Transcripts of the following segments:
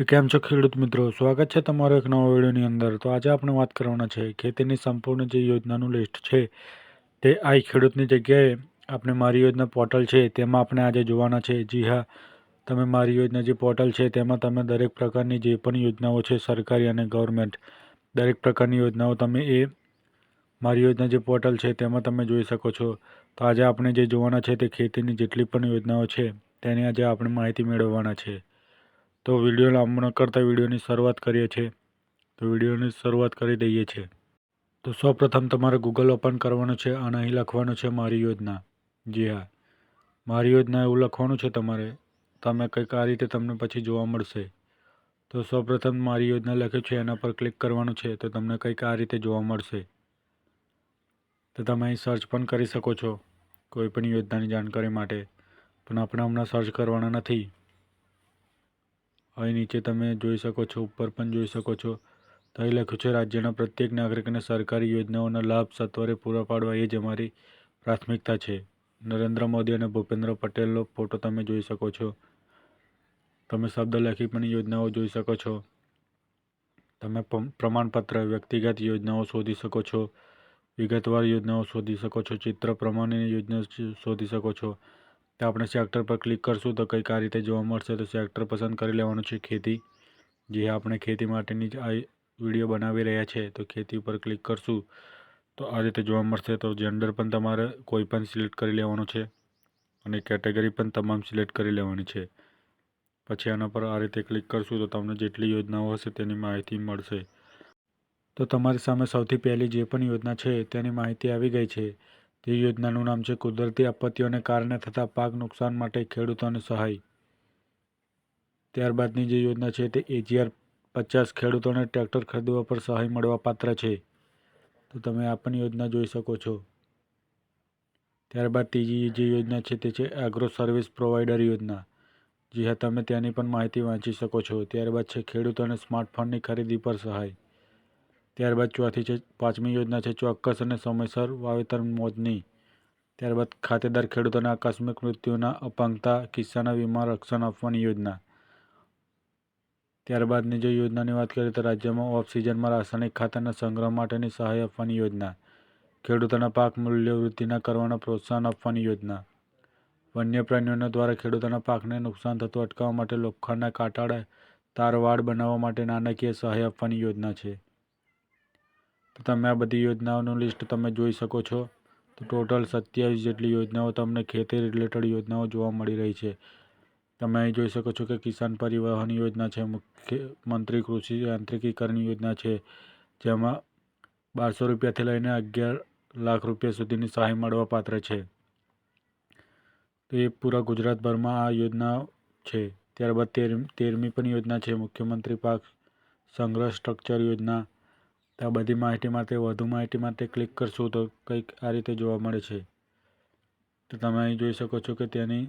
તો કેમ છો ખેડૂત મિત્રો, સ્વાગત છે તમારો એક નવા વિડીયોની અંદર। તો આજે આપણે વાત કરવાના છે ખેતીની સંપૂર્ણ જે યોજનાનું લિસ્ટ છે તે આ ખેડૂતની જગ્યાએ આપણે મારી યોજના પોર્ટલ છે તેમાં આપણે આજે જોવાના છે। જી હા, તમે મારી યોજના જે પોર્ટલ છે તેમાં તમે દરેક પ્રકારની જે પણ યોજનાઓ છે સરકારી અને ગવર્મેન્ટ દરેક પ્રકારની યોજનાઓ તમે એ મારી યોજના જે પોર્ટલ છે તેમાં તમે જોઈ શકો છો। તો આજે આપણે જે જોવાના છે તે ખેતીની જેટલી પણ યોજનાઓ છે તેની આજે આપણે માહિતી મેળવવાના છે। તો વિડીયો લાંબો ન કરતા વિડીયોની શરૂઆત કરીએ છીએ। તો વિડીયોની શરૂઆત કરી દઈએ છીએ। તો સૌપ્રથમ તમારે ગૂગલ ઓપન કરવાનું છે અને અહીં લખવાનું છે મારી યોજના। જી હા, મારી યોજના એવું લખવાનું છે તમારે, તમે કંઈક આ રીતે તમને પછી જોવા મળશે। તો સૌપ્રથમ મારી યોજના લખ્યું છે એના પર ક્લિક કરવાનું છે તો તમને કંઈક આ રીતે જોવા મળશે। તો તમે અહીં સર્ચ પણ કરી શકો છો કોઈ પણ યોજનાની જાણકારી માટે, પણ આપણે હમણાં સર્ચ કરવાના નથી। અહીં નીચે તમે જોઈ શકો છો, ઉપર પણ જોઈ શકો છો, તો અહીં લખ્યું છે રાજ્યના પ્રત્યેક નાગરિકને સરકારી યોજનાઓના લાભ સત્વરે પૂરા પાડવા એ જ અમારી પ્રાથમિકતા છે। નરેન્દ્ર મોદી અને ભૂપેન્દ્ર પટેલનો ફોટો તમે જોઈ શકો છો। તમે શબ્દ લખી પણ યોજનાઓ જોઈ શકો છો। તમે પ્રમાણપત્ર વ્યક્તિગત યોજનાઓ શોધી શકો છો, વિગતવાર યોજનાઓ શોધી શકો છો, ચિત્ર પ્રમાણેની યોજના શોધી શકો છો। તો આપણે સેક્ટર પર ક્લિક કરશું તો કંઈક આ રીતે જોવા મળશે। તો સેક્ટર પસંદ કરી લેવાનું છે ખેતી। જે આપણે ખેતી માટેની જ આ વિડીયો બનાવી રહ્યા છે તો ખેતી ઉપર ક્લિક કરશું તો આ રીતે જોવા મળશે। તો જેન્ડર પણ તમારે કોઈ પણ સિલેક્ટ કરી લેવાનું છે અને કેટેગરી પણ તમામ સિલેક્ટ કરી લેવાની છે। પછી આના પર આ રીતે ક્લિક કરશું તો તમને જેટલી યોજનાઓ હશે તેની માહિતી મળશે। તો તમારી સામે સૌથી પહેલી જે પણ યોજના છે તેની માહિતી આવી ગઈ છે। તે યોજનાનું નામ છે કુદરતી આપત્તિઓને કારણે થતા પાક નુકસાન માટે ખેડૂતોને સહાય। ત્યારબાદની જે યોજના છે તે AGR 50 ખેડૂતોને ટ્રેક્ટર ખરીદવા પર સહાય મળવા પાત્ર છે। તો તમે આ પણ યોજના જોઈ શકો છો। ત્યારબાદ ત્રીજી જે યોજના છે તે છે એગ્રો સર્વિસ પ્રોવાઈડર યોજના। જી હા, તમે ત્યાંની પણ માહિતી વાંચી શકો છો। ત્યારબાદ છે ખેડૂતોને સ્માર્ટફોનની ખરીદી પર સહાય। ત્યારબાદ પાંચમી યોજના છે ચોક્કસ અને સમયસર વાવેતર મોજણી। ત્યારબાદ ખાતેદાર ખેડૂતોને આકસ્મિક મૃત્યુના અપંગતા કિસ્સાના વીમા રક્ષણ આપવાની યોજના। ત્યારબાદની જે યોજનાની વાત કરીએ તો રાજ્યમાં ઓફ સિઝનમાં રાસાયણિક ખાતરના સંગ્રહ માટેની સહાય આપવાની યોજના। ખેડૂતોના પાક મૂલ્ય વૃદ્ધિના કરવાના પ્રોત્સાહન આપવાની યોજના। વન્ય પ્રાણીઓ દ્વારા ખેડૂતોના પાકને નુકસાન થતું અટકાવવા માટે લોખંડના કાંટાળા તાર વાડ બનાવવા માટે નાણાકીય સહાય આપવાની યોજના છે। તો તમે આ બધી યોજનાઓનું લિસ્ટ તમે જોઈ શકો છો। તો ટોટલ 27 જેટલી યોજનાઓ તમને ખેતી રિલેટેડ યોજનાઓ જોવા મળી રહી છે। તમે અહીં જોઈ શકો છો કે કિસાન પરિવહન યોજના છે, મુખ્યમંત્રી કૃષિ યાંત્રિકીકરણ યોજના છે, જેમાં 1200 રૂપિયાથી લઈને 11 લાખ રૂપિયા સુધીની સહાય મળવા પાત્ર છે। તો એ પૂરા ગુજરાતભરમાં આ યોજના છે। ત્યારબાદ 13મી પણ યોજના છે મુખ્યમંત્રી પાક સંગ્રહ સ્ટ્રક્ચર યોજના। તો આ બધી માહિતી માટે વધુ માહિતી માટે ક્લિક કરશું તો કંઈક આ રીતે જોવા મળે છે। તો તમે અહીં જોઈ શકો છો કે તેની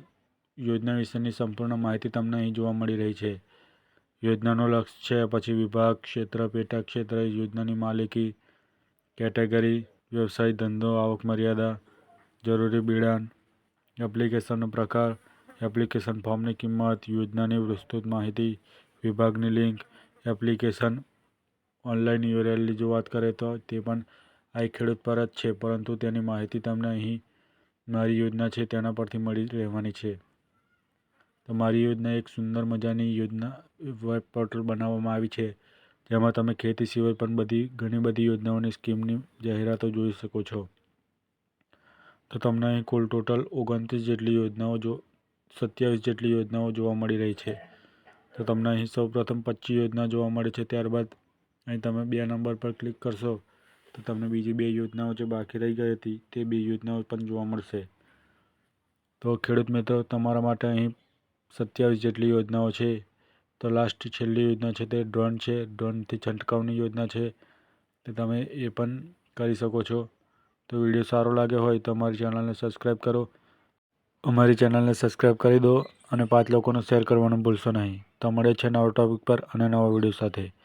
યોજના વિશેની સંપૂર્ણ માહિતી તમને અહીં જોવા મળી રહી છે। યોજનાનો લક્ષ્ય છે, પછી વિભાગ, ક્ષેત્ર, પેટા ક્ષેત્ર, યોજનાની માલિકી, કેટેગરી, વ્યવસાય, ધંધો, આવક મર્યાદા, જરૂરી બિડાણ, એપ્લિકેશનનો પ્રકાર, એપ્લિકેશન ફોર્મની કિંમત, યોજનાની વિસ્તૃત માહિતી, વિભાગની લિંક, એપ્લિકેશન ઓનલાઈન URLની જો વાત કરીએ તો તે પણ આ ખેડૂત પર જ છે, પરંતુ તેની માહિતી તમને અહીં મારી યોજના છે તેના પરથી મળી રહેવાની છે। તો મારી યોજના એક સુંદર મજાની યોજના વેબ પોર્ટલ બનાવવામાં આવી છે, જેમાં તમે ખેતી સિવાય પણ ઘણી બધી યોજનાઓની સ્કીમની જાહેરાતો જોઈ શકો છો। તો તમને અહીં કુલ ટોટલ 29 જેટલી યોજનાઓ 27 જેટલી યોજનાઓ જોવા મળી રહી છે। તો તમને અહીં સૌપ્રથમ 25 યોજના જોવા મળે છે। ત્યારબાદ અહીં તમે 2 નંબર પર ક્લિક કરશો તો તમને બીજી 2 યોજનાઓ જે બાકી રહી ગઈ હતી તે 2 યોજનાઓ પણ જોવા મળશે। તો ખેડૂત મિત્રો, તમારા માટે અહીં 27 જેટલી યોજનાઓ છે। તો છેલ્લી યોજના છે તે ડ્રોન છે, ડ્રોનથી છંટકાવની યોજના છે, તો તમે એ પણ કરી શકો છો। તો વિડીયો સારો લાગ્યો હોય તો અમારી ચેનલને સબસ્ક્રાઈબ કરો, અમારી ચેનલને સબસ્ક્રાઈબ કરી દો અને 5 લોકોને શેર કરવાનું ભૂલશો નહીં। તો મળે છે નવા ટોપિક પર અને નવા વિડીયો સાથે।